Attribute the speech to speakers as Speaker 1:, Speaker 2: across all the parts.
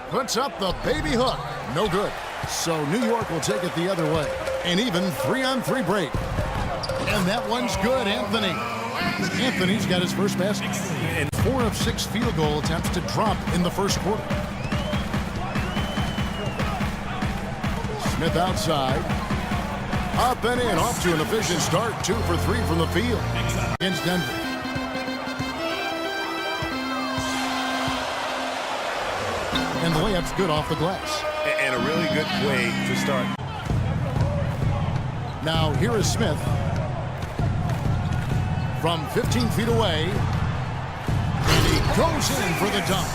Speaker 1: Puts up the baby hook. No good. So New York will take it the other way. An even 3-on-3 break. And that one's good, Anthony. Anthony's got his first basket. And 4 of 6 field goal attempts to drop in the first quarter. Smith outside. Up and in, off to an efficient start. 2 for 3 from the field against Denver. And the layup's good off the glass.
Speaker 2: And a really good way to start.
Speaker 1: Now here is Smith. From 15 feet away. And he goes in for the dunk.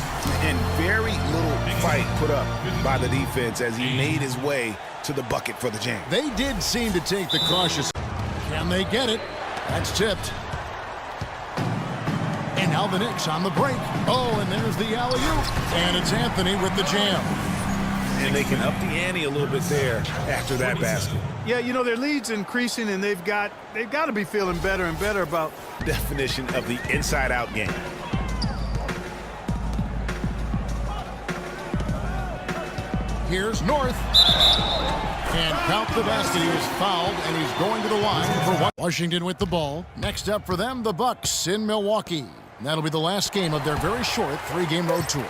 Speaker 2: And very little fight put up by the defense as he made his way to the bucket for the jam.
Speaker 1: They did seem to take the cautious. Can they get it? That's tipped. And now the Knicks on the break. Oh, and there's the alley-oop. And it's Anthony with the jam.
Speaker 2: And they can up the ante a little bit there after that basket.
Speaker 3: Yeah, you know, their lead's increasing, and they've got to be feeling better and better about
Speaker 2: definition of the inside-out game.
Speaker 1: Here's North. And count the basket. He was fouled, and he's going to the line for one. Washington with the ball. Next up for them, the Bucks in Milwaukee. That'll be the last game of their very short 3-game road tour.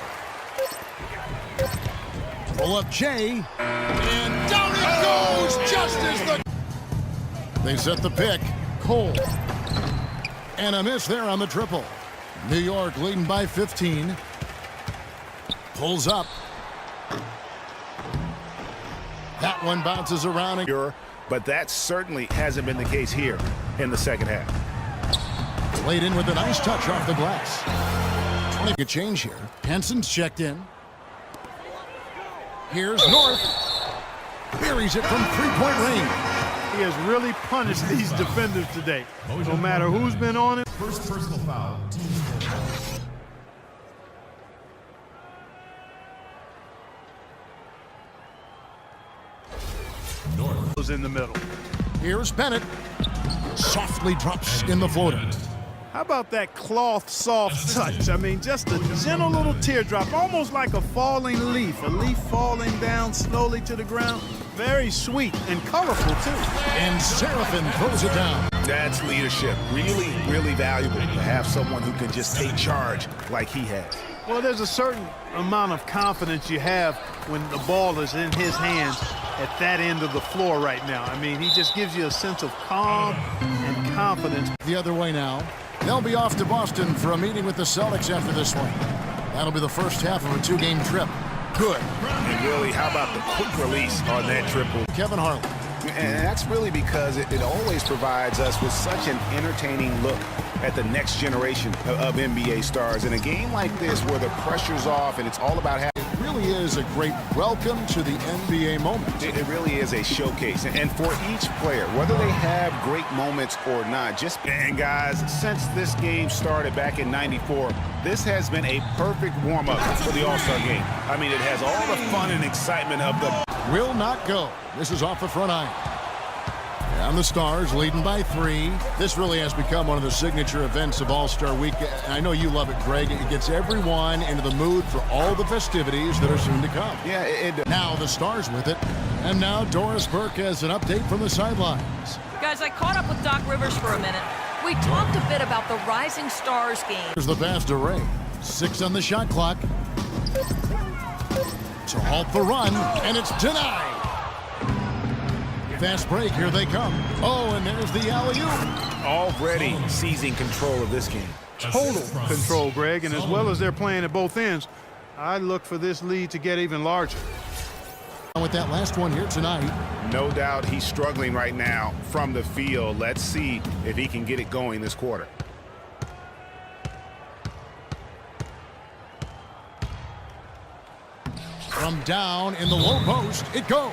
Speaker 1: Pull up Jay. And down it goes just as the... They set the pick. Cole. And a miss there on the triple. New York leading by 15. Pulls up. That one bounces around.
Speaker 2: But that certainly hasn't been the case here in the second half.
Speaker 1: Played in with a nice touch off the glass. 20 good change here. Henson's checked in. Here's North. Buries it from three-point range.
Speaker 3: He has really punished these defenders today. No matter who's been on it.
Speaker 4: First personal foul.
Speaker 3: North was in the middle.
Speaker 1: Here's Bennett. Softly drops in the floater.
Speaker 3: How about that cloth soft touch? I mean, just a gentle little teardrop, almost like a falling leaf. A leaf falling down slowly to the ground. Very sweet and colorful, too.
Speaker 1: And Seraphin throws it down.
Speaker 2: That's leadership. Really, really valuable to have someone who can just take charge like he has.
Speaker 3: Well, there's a certain amount of confidence you have when the ball is in his hands at that end of the floor right now. I mean, he just gives you a sense of calm and confidence.
Speaker 1: The other way now. They'll be off to Boston for a meeting with the Celtics after this one. That'll be the first half of a 2-game trip. Good.
Speaker 2: And really, how about the quick release on that triple?
Speaker 1: Kevin Harlan.
Speaker 2: And that's really because it always provides us with such an entertaining look at the next generation of NBA stars. In a game like this where the pressure's off and it's all about having...
Speaker 1: It really is a great welcome to the NBA moment.
Speaker 2: It really is a showcase. And for each player, whether they have great moments or not, just... And guys, since this game started back in '94, this has been a perfect warm-up for the All-Star game. I mean, it has all the fun and excitement of the...
Speaker 1: Will not go. This is off the front iron. And the Stars leading by 3. This really has become one of the signature events of All-Star Week. I know you love it, Greg. It gets everyone into the mood for all the festivities that are soon to come.
Speaker 2: Yeah, it
Speaker 1: now the Stars with it. And now Doris Burke has an update from the sidelines.
Speaker 5: Guys, I caught up with Doc Rivers for a minute. We talked a bit about the Rising Stars game.
Speaker 1: Here's the pass to Ray. 6 on the shot clock. To halt the run, and it's denied. Fast break, here they come. Oh, and there's the alley-oop.
Speaker 2: Already seizing control of this game.
Speaker 3: Total control, Greg, and as well as they're playing at both ends, I look for this lead to get even larger.
Speaker 1: With that last one here tonight.
Speaker 2: No doubt he's struggling right now from the field. Let's see if he can get it going this quarter.
Speaker 1: From down in the low post, it goes.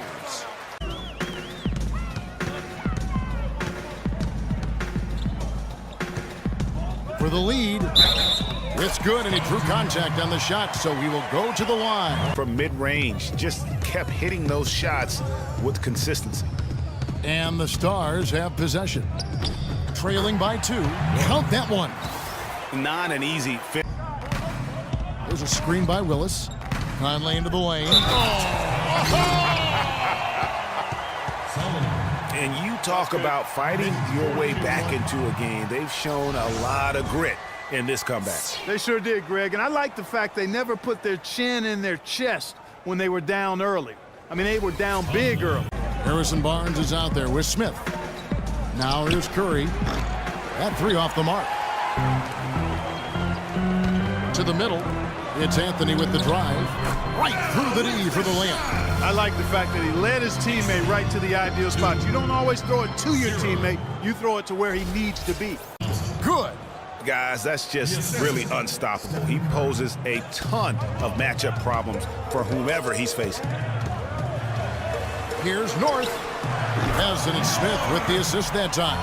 Speaker 1: For the lead, it's good, and he drew contact on the shot, so he will go to the line.
Speaker 2: From mid-range, just kept hitting those shots with consistency.
Speaker 1: And the Stars have possession. Trailing by 2. Count that one.
Speaker 2: Not an easy fit.
Speaker 1: There's a screen by Willis. Conley into the lane.
Speaker 2: And you talk about fighting your way back into a game. They've shown a lot of grit in this comeback.
Speaker 3: They sure did, Greg. And I like the fact they never put their chin in their chest when they were down early. I mean, they were down big early.
Speaker 1: Harrison Barnes is out there with Smith. Now here's Curry. That three off the mark. To the middle. It's Anthony with the drive. Right through the D for the layup.
Speaker 3: I like the fact that he led his teammate right to the ideal spot. You don't always throw it to your teammate. You throw it to where he needs to be.
Speaker 1: Good.
Speaker 2: Guys, that's just really unstoppable. He poses a ton of matchup problems for whomever he's facing.
Speaker 1: Here's North. President Smith with the assist that time.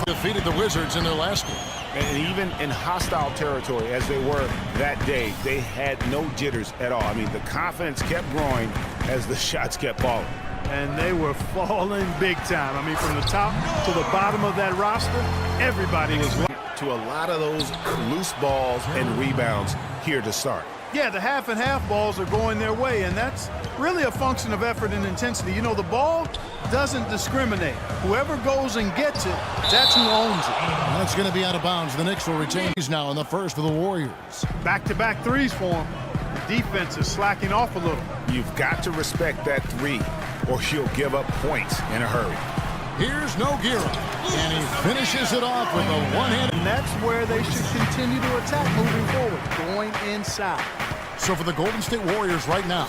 Speaker 1: Defeated the Wizards in their last game.
Speaker 2: And even in hostile territory, as they were that day, they had no jitters at all. I mean, the confidence kept growing as the shots kept falling.
Speaker 3: And they were falling big time. I mean, from the top to the bottom of that roster, everybody was
Speaker 2: to a lot of those loose balls and rebounds here to start.
Speaker 3: Yeah, the half and half balls are going their way, and that's really a function of effort and intensity. You know, the ball doesn't discriminate. Whoever goes and gets it, that's who owns it.
Speaker 1: That's going to be out of bounds. The Knicks will retain these now in the first of the Warriors.
Speaker 3: Back-to-back threes for them. The defense is slacking off a little.
Speaker 2: You've got to respect that three, or you'll give up points in a hurry.
Speaker 1: Here's Nogueira, and he finishes it off with a one-handed.
Speaker 3: And that's where they should continue to attack moving forward, going inside.
Speaker 1: So for the Golden State Warriors right now,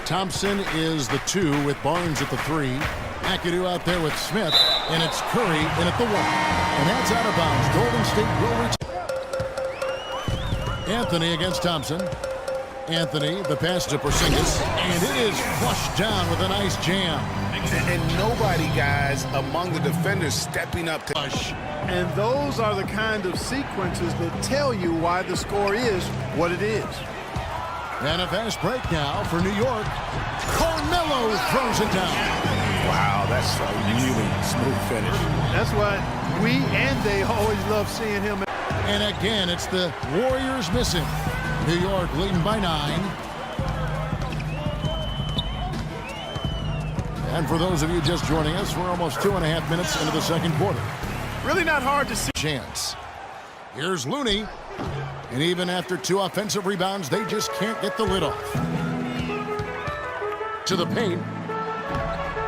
Speaker 1: Thompson is the 2 with Barnes at the 3. McAdoo out there with Smith, and it's Curry in at the 1. And that's out of bounds. Golden State will return. Anthony against Thompson. Anthony, the pass to Porzingis, and it is flushed down with a nice jam.
Speaker 2: And nobody, guys, among the defenders stepping up to...
Speaker 3: And those are the kind of sequences that tell you why the score is what it is.
Speaker 1: And a fast break now for New York. Carmelo throws it down.
Speaker 2: Wow, that's a really smooth finish.
Speaker 3: That's what we and they always love seeing him.
Speaker 1: And again, it's the Warriors missing. New York leading by 9. And for those of you just joining us, we're almost 2.5 minutes into the second quarter.
Speaker 3: Really not hard to see.
Speaker 1: Chance. Here's Looney. And even after 2 offensive rebounds, they just can't get the lid off. To the paint.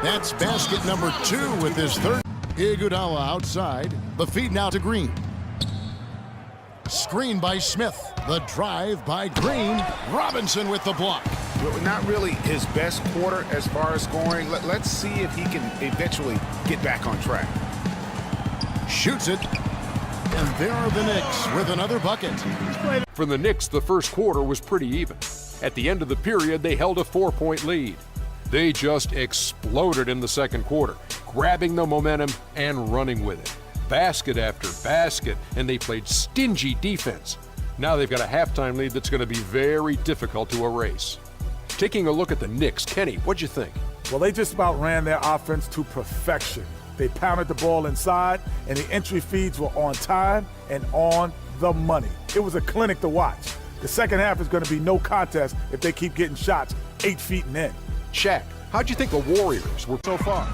Speaker 1: That's basket number 2 with his third. Iguodala outside. The feed now to Green. Screen by Smith. The drive by Green. Robinson with the block.
Speaker 2: Not really his best quarter as far as scoring. Let's see if he can eventually get back on track.
Speaker 1: Shoots it. And there are the Knicks with another bucket.
Speaker 4: For the Knicks, the first quarter was pretty even. At the end of the period, they held a 4-point lead. They just exploded in the second quarter, grabbing the momentum and running with it. Basket after basket, and they played stingy defense. Now they've got a halftime lead that's going to be very difficult to erase. Taking a look at the Knicks, Kenny, what'd you think?
Speaker 6: Well, they just about ran their offense to perfection. They pounded the ball inside, and the entry feeds were on time and on the money. It was a clinic to watch. The second half is going to be no contest if they keep getting shots 8 feet and in.
Speaker 4: Shaq, how'd you think the Warriors were so far?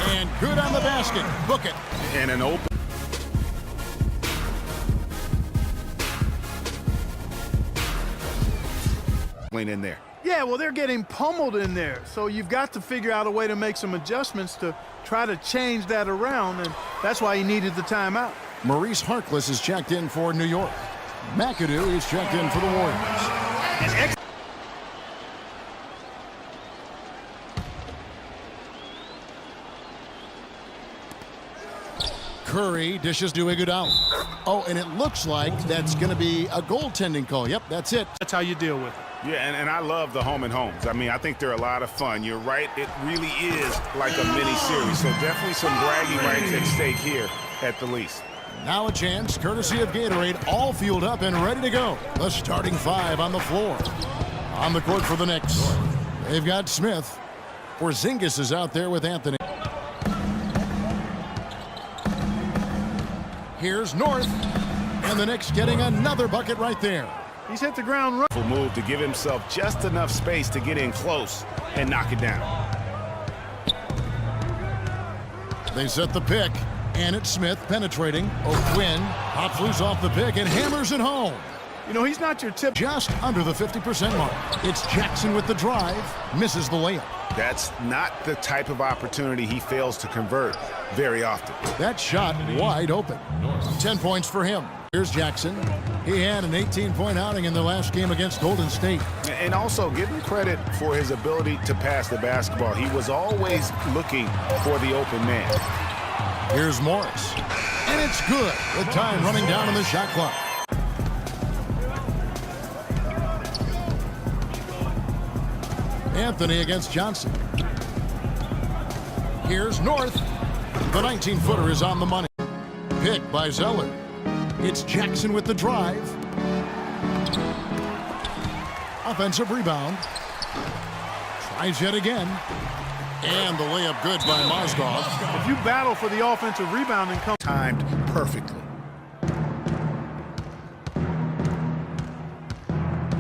Speaker 1: And good on the basket. Book it.
Speaker 2: And an open. In there.
Speaker 3: Yeah, well, they're getting pummeled in there. So you've got to figure out a way to make some adjustments to try to change that around, and that's why he needed the timeout.
Speaker 1: Maurice Harkless is checked in for New York. McAdoo is checked in for the Warriors. Curry dishes to Iguodala. Oh, and it looks like that's going to be a goaltending call. Yep, that's it.
Speaker 3: That's how you deal with it.
Speaker 2: Yeah, and I love the home and homes. I mean, I think they're a lot of fun. You're right, it really is like a mini series. So definitely some bragging rights at stake here at the least.
Speaker 1: Now a chance, courtesy of Gatorade, all fueled up and ready to go. The starting 5 on the floor. On the court for the Knicks, they've got Smith. Porzingis is out there with Anthony. Here's North. And the Knicks getting another bucket right there.
Speaker 3: He's hit the ground running.
Speaker 2: Move to give himself just enough space to get in close and knock it down.
Speaker 1: They set the pick, and it's Smith penetrating. O'Quinn pops loose off the pick and hammers it home.
Speaker 3: You know, he's not your tip.
Speaker 1: Just under the 50% mark. It's Jackson with the drive, misses the layup.
Speaker 2: That's not the type of opportunity he fails to convert very often.
Speaker 1: That shot wide open. 10 points for him. Here's Jackson. He had an 18-point outing in the last game against Golden State.
Speaker 2: And also give him credit for his ability to pass the basketball. He was always looking for the open man.
Speaker 1: Here's Morris. And it's good with time running down on the shot clock. Anthony against Johnson. Here's North. The 19-footer is on the money. Pick by Zeller. It's Jackson with the drive. Offensive rebound. Tries yet again. And the layup good by Mozgov.
Speaker 3: If you battle for the offensive rebound and come
Speaker 2: Timed perfectly.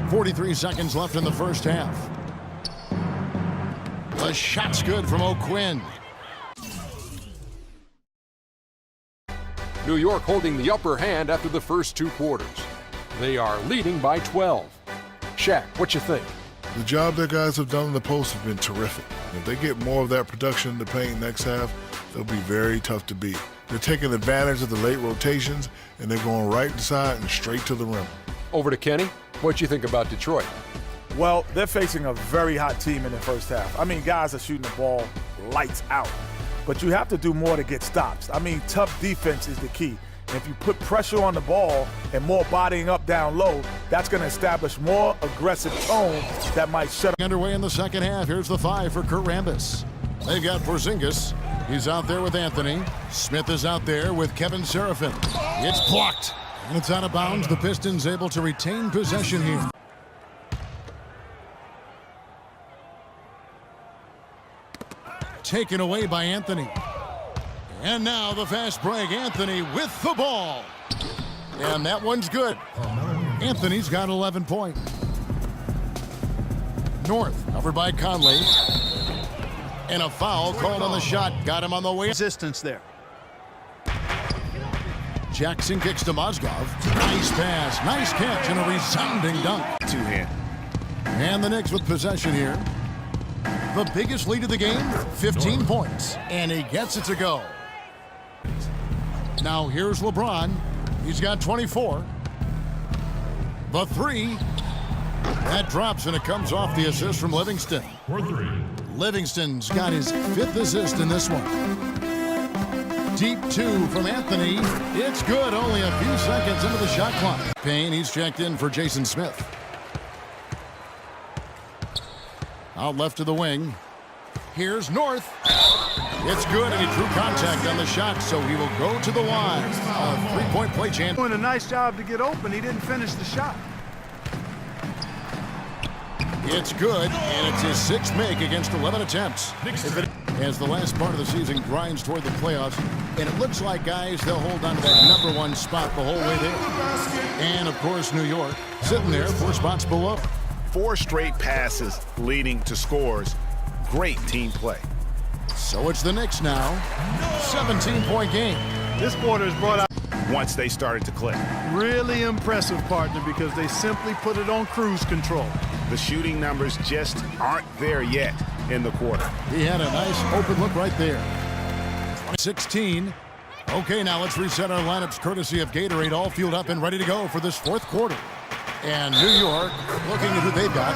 Speaker 1: 43 seconds left in the first half. The shot's good from O'Quinn.
Speaker 4: New York holding the upper hand after the first 2 quarters. They are leading by 12. Shaq, what you think?
Speaker 7: The job that guys have done in the post have been terrific. If they get more of that production in the paint next half, they'll be very tough to beat. They're taking advantage of the late rotations, and they're going right inside and straight to the rim.
Speaker 4: Over to Kenny. What you think about Detroit?
Speaker 6: Well, they're facing a very hot team in the first half. I mean, guys are shooting the ball lights out. But you have to do more to get stops. I mean, tough defense is the key. And if you put pressure on the ball and more bodying up down low, that's going to establish more aggressive tone that might shut up.
Speaker 1: Underway in the second half. Here's the 5 for Kurt Rambis. They've got Porzingis. He's out there with Anthony. Smith is out there with Kevin Seraphin. It's blocked. And it's out of bounds. The Pistons able to retain possession here. Taken away by Anthony. And now the fast break. Anthony with the ball. And that one's good. Anthony's got 11 points. North covered by Conley. And a foul called on the shot. Got him on the way.
Speaker 3: resistance there.
Speaker 1: Jackson kicks to Mozgov. Nice pass. Nice catch and a resounding dunk.
Speaker 2: Two-hand.
Speaker 1: And the Knicks with possession here. The biggest lead of the game, 15 points. And he gets it to go. Now here's LeBron. He's got 24. The 3. That drops and it comes off the assist from Livingston. Livingston's got his 5th assist in this one. Deep 2 from Anthony. It's good, only a few seconds into the shot clock. Payne, he's checked in for Jason Smith. Out left to the wing. Here's North. It's good, and he drew contact on the shot, so he will go to the line. A 3-point play chance.
Speaker 3: Doing a nice job to get open. He didn't finish the shot.
Speaker 1: It's good, and it's his 6th make against 11 attempts. As the last part of the season grinds toward the playoffs, and it looks like, guys, they'll hold on to that #1 spot the whole way there. And, of course, New York sitting there 4 spots below.
Speaker 2: 4 straight passes leading to scores. Great team play.
Speaker 1: So it's the Knicks now. 17-point game.
Speaker 3: This quarter has brought out
Speaker 2: Once they started to click.
Speaker 3: really impressive, partner, because they simply put it on cruise control.
Speaker 2: The shooting numbers just aren't there yet in the quarter.
Speaker 1: He had a nice open look right there. 16. Okay, now let's reset our lineups courtesy of Gatorade, all fueled up and ready to go for this 4th quarter. And New York, looking at who they've got.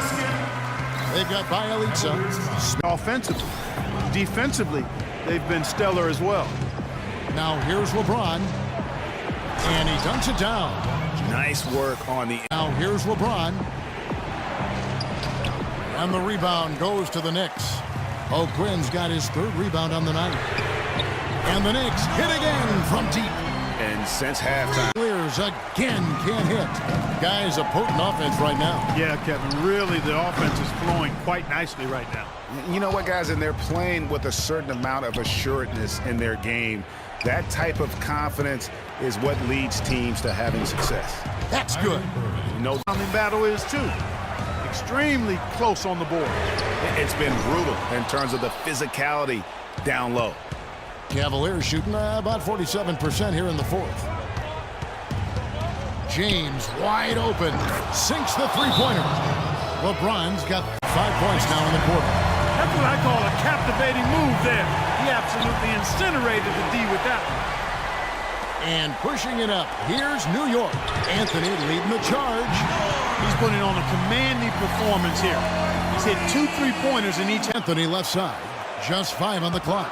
Speaker 1: They've got Bielitsa.
Speaker 3: Offensively. Defensively, they've been stellar as well.
Speaker 1: Now here's LeBron. And he dunks it down.
Speaker 2: Nice work on the...
Speaker 1: Now here's LeBron. And the rebound goes to the Knicks. O'Quinn's got his 3rd rebound on the night. And the Knicks hit again from deep.
Speaker 2: And since halftime...
Speaker 1: Clears again, can't hit. Guys, a potent offense right now.
Speaker 3: Yeah, Kevin, really the offense is flowing quite nicely right now.
Speaker 2: You know what, guys? And they're playing with a certain amount of assuredness in their game. That type of confidence is what leads teams to having success.
Speaker 1: That's good.
Speaker 2: No,
Speaker 3: Battle is too. Extremely close on the board.
Speaker 2: it's been brutal in terms of the physicality down low.
Speaker 1: Cavaliers shooting about 47% here in the fourth. James wide open, sinks the three-pointer. LeBron's got 5 points now in the quarter.
Speaker 3: That's what I call a captivating move there. He absolutely incinerated the D with that one.
Speaker 1: And pushing it up, here's New York. Anthony leading the charge.
Speaker 3: He's putting on a commanding performance here. He's hit 2 3-pointers in each.
Speaker 1: Anthony left side, just 5 on the clock.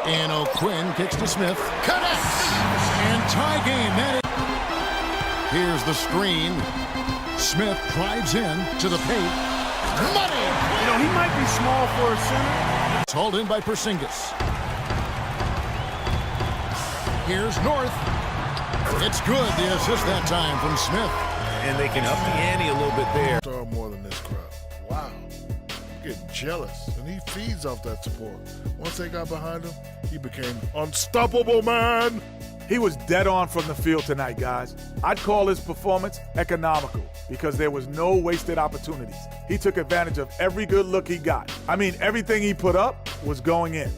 Speaker 1: And O'Quinn kicks to Smith, connects, and tie game. Here's the screen. Smith drives in to the paint. Money!
Speaker 3: You know, he might be small for a center.
Speaker 1: It's hauled in by Porzingis. Here's North. It's good, the assist that time from Smith.
Speaker 2: And they can up the ante a little bit there.
Speaker 7: Star more than this crowd. Wow. I'm getting jealous. And he feeds off that support. Once they got behind him, he became unstoppable, man.
Speaker 6: He was dead on from the field tonight, guys. I'd call his performance economical because there was no wasted opportunities. He took advantage of every good look he got. I mean, everything he put up was going in.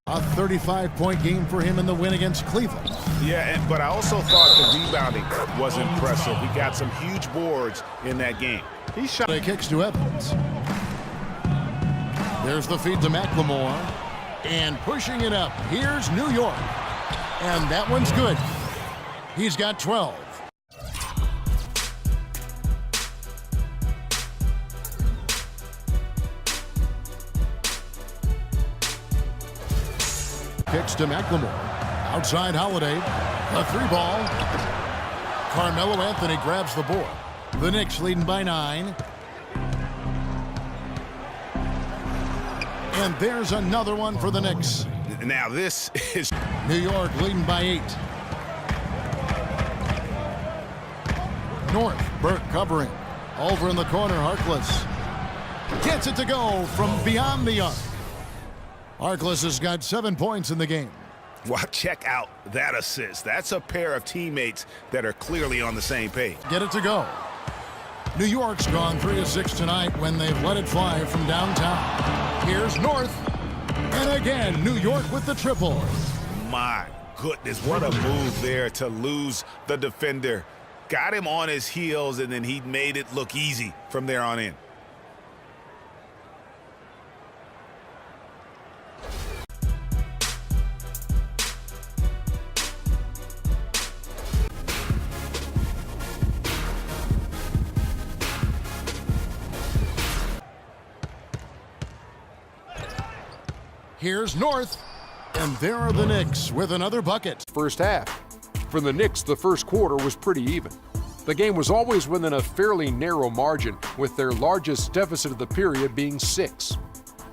Speaker 1: A 35-point game for him in the win against Cleveland.
Speaker 2: Yeah, but I also thought the rebounding was impressive. He got some huge boards in that game.
Speaker 1: He shot a kicks to Evans. There's the feed to McLemore. And pushing it up, here's New York. And that one's good. He's got 12. Kicks to McLemore. Outside Holiday. A 3-ball. Carmelo Anthony grabs the board. The Knicks leading by 9. And there's another one for the Knicks.
Speaker 2: Now this is
Speaker 1: New York leading by 8. North, Burke covering. Over in the corner, Harkless. Gets it to go from beyond the arc. Harkless has got 7 points in the game.
Speaker 2: Well, check out that assist. That's a pair of teammates that are clearly on the same page.
Speaker 1: Get it to go. New York's gone 3 of 6 tonight when they've let it fly from downtown. Here's North. And again, New York with the triple.
Speaker 2: My goodness, what a move there to lose the defender. Got him on his heels, and then he made it look easy from there on in.
Speaker 1: Here's North. And there are the Knicks with another bucket.
Speaker 4: First half. For the Knicks, the first quarter was pretty even. The game was always within a fairly narrow margin, with their largest deficit of the period being 6.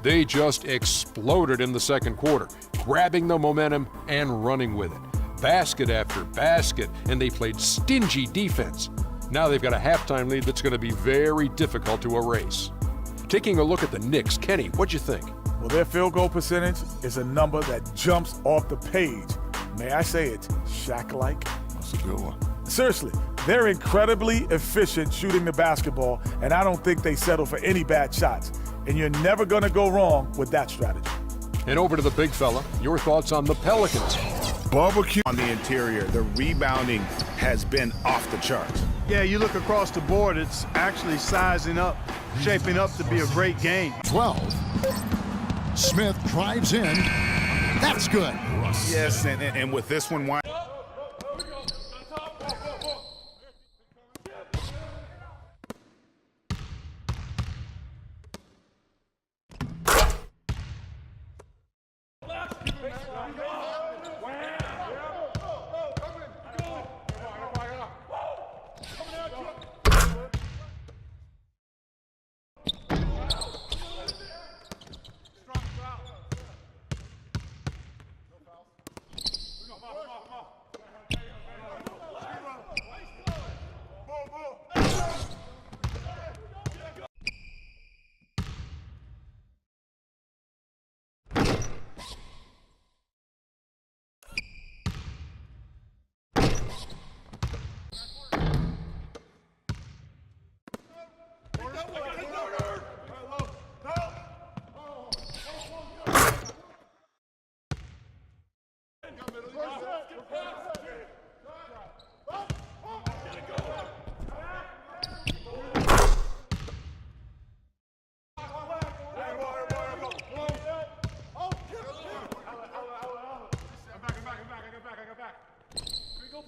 Speaker 4: They just exploded in the second quarter, grabbing the momentum and running with it. Basket after basket, and they played stingy defense. Now they've got a halftime lead that's going to be very difficult to erase. Taking a look at the Knicks, Kenny, what'd you think?
Speaker 6: Well, their field goal percentage is a number that jumps off the page. May I say it, Shaq-like?
Speaker 7: That's a good one.
Speaker 6: Seriously, They're incredibly efficient shooting the basketball, and I don't think they settle for any bad shots. And you're never going to go wrong with that strategy.
Speaker 4: And over to the big fella, your thoughts on the Pelicans.
Speaker 7: Barbecue.
Speaker 2: On the interior, the rebounding has been off the charts.
Speaker 3: Yeah, you look across the board, it's actually sizing up, shaping up to be a great game.
Speaker 1: 12. Smith drives in. That's good.
Speaker 2: Yes, and with this one, why?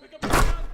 Speaker 8: Pick up the